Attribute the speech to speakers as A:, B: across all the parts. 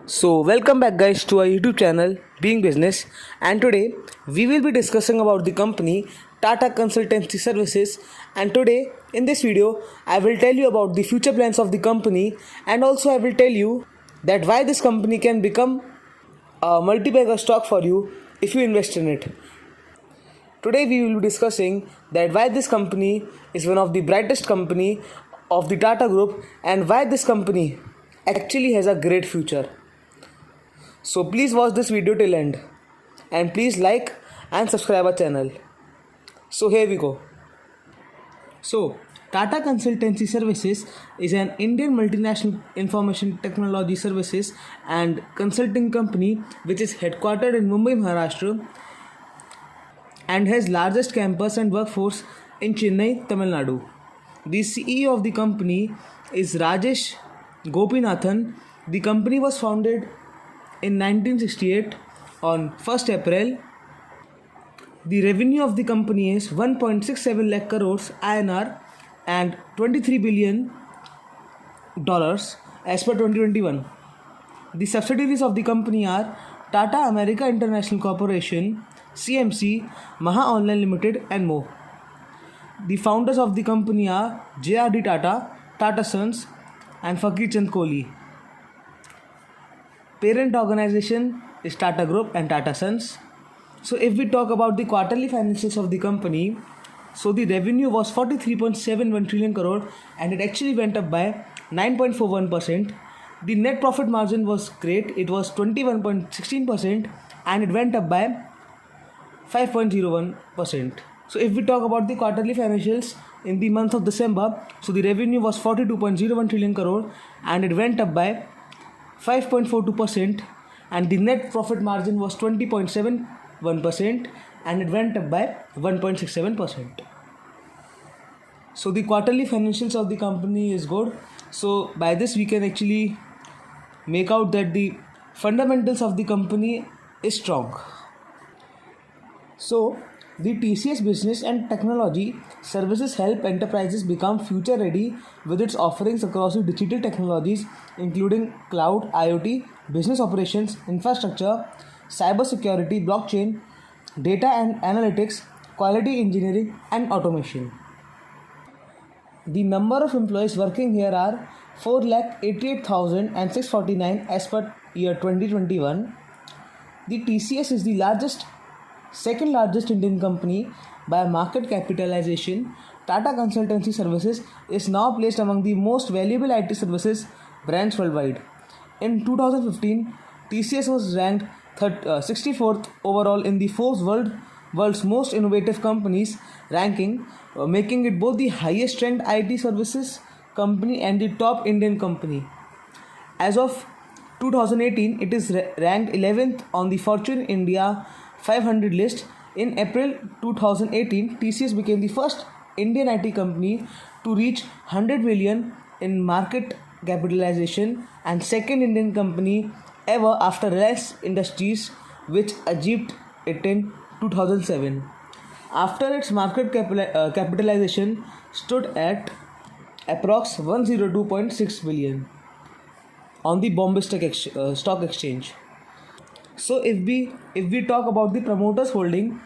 A: So, welcome back, guys, to our YouTube channel Being Business. And today we will be discussing about the company Tata Consultancy Services. And today in this video, I will tell you about the future plans of the company, and also I will tell you that why this company can become a multi-bagger stock for you if you invest in it. Today we will be discussing that why this company is one of the brightest company of the Tata Group and why this company actually has a great future. So please watch this video till end and please like and subscribe our channel. So here we go. So Tata Consultancy Services is an Indian multinational information technology services and consulting company which is headquartered in Mumbai, Maharashtra and has largest campus and workforce in Chennai, Tamil Nadu. The CEO of the company is Rajesh Gopinathan. The company was founded in 1968 on 1st April. The revenue of the company is 1.67 lakh crores INR and $23 billion as per 2021. The subsidiaries of the company are Tata America International Corporation, CMC, Maha Online Limited and more. The founders of the company are J.R.D. Tata, Tata Sons and Fakir Chand Kohli. Parent organization is Tata Group and Tata Sons. So if we talk about the quarterly financials of the company, so the revenue was 43.71 trillion crore and it actually went up by 9.41%. The net profit margin was great, it was 21.16% and it went up by 5.01%. So if we talk about the quarterly financials in the month of December, so the revenue was 42.01 trillion crore and it went up by 5.42% and the net profit margin was 20.71% and it went up by 1.67%. So the quarterly financials of the company is good. So by this we can actually make out that the fundamentals of the company is strong. So the TCS Business and Technology Services help enterprises become future ready with its offerings across the digital technologies including cloud, IoT, business operations, infrastructure, cybersecurity, blockchain, data and analytics, quality engineering and automation. The number of employees working here are 4,88,649 as per year 2021. The TCS is the second largest Indian company by market capitalization. Tata Consultancy Services is now placed among the most valuable IT services brands worldwide. In 2015, TCS was ranked 64th overall in the Forbes World's Most Innovative Companies ranking, making it both the highest ranked IT services company and the top Indian company. As of 2018, it is ranked 11th on the Fortune India 500 list. In April 2018, TCS became the first Indian IT company to reach 100 billion in market capitalization and second Indian company ever after Reliance Industries, which achieved it in 2007. After its market capitalization stood at approx 102.6 billion on the Bombay Stock Exchange. So if we talk about the promoters holding,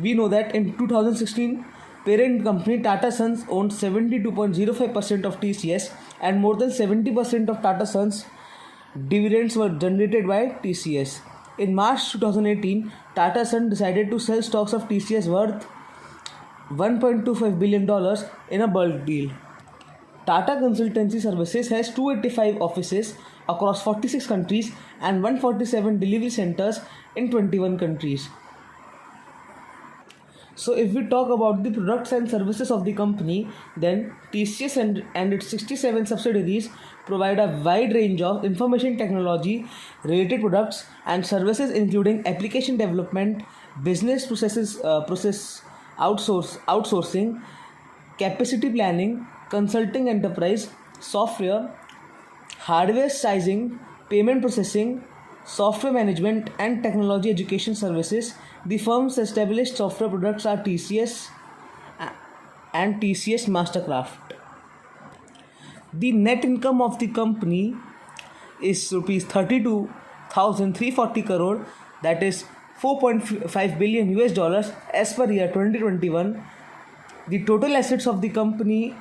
A: we know that in 2016 parent company Tata Sons owned 72.05% of TCS and more than 70% of Tata Sons dividends were generated by TCS. In March 2018, Tata Sons decided to sell stocks of TCS worth $1.25 billion in a bulk deal. Tata Consultancy Services has 285 offices across 46 countries and 147 delivery centers in 21 countries. So if we talk about the products and services of the company, then TCS and its 67 subsidiaries provide a wide range of information technology related products and services including application development, business process outsourcing, capacity planning, consulting enterprise, software, hardware sizing, payment processing, software management and technology education services. The firm's established software products are TCS and TCS Mastercraft. The net income of the company is rupees 32,340 crore, that is 4.5 billion US dollars as per year 2021. The total assets of the company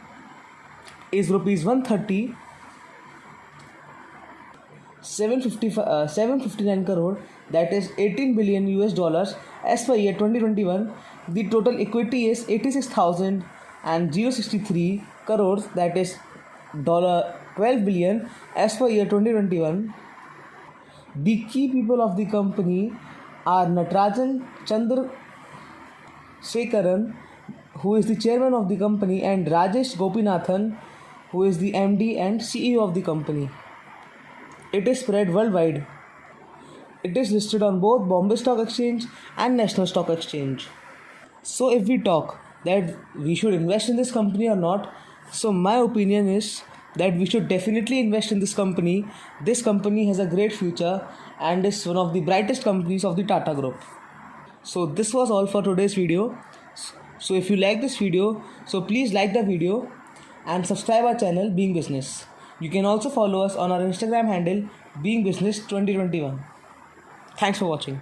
A: is rupees 759 crore, that is 18 billion US dollars as per year 2021. The total equity is 86,063 crores, that is $12 billion as per year 2021. The key people of the company are Natarajan Chandrasekaran, who is the chairman of the company, and Rajesh Gopinathan, who is the MD and CEO of the company. It is spread worldwide. It is listed on both Bombay Stock Exchange and National Stock Exchange. So if we talk that we should invest in this company or not, so my opinion is that we should definitely invest in this company. This company has a great future and is one of the brightest companies of the Tata Group. So this was all for today's video. So if you like this video, so please like the video and subscribe our channel Being Business. You can also follow us on our Instagram handle Being Business 2021. Thanks for watching.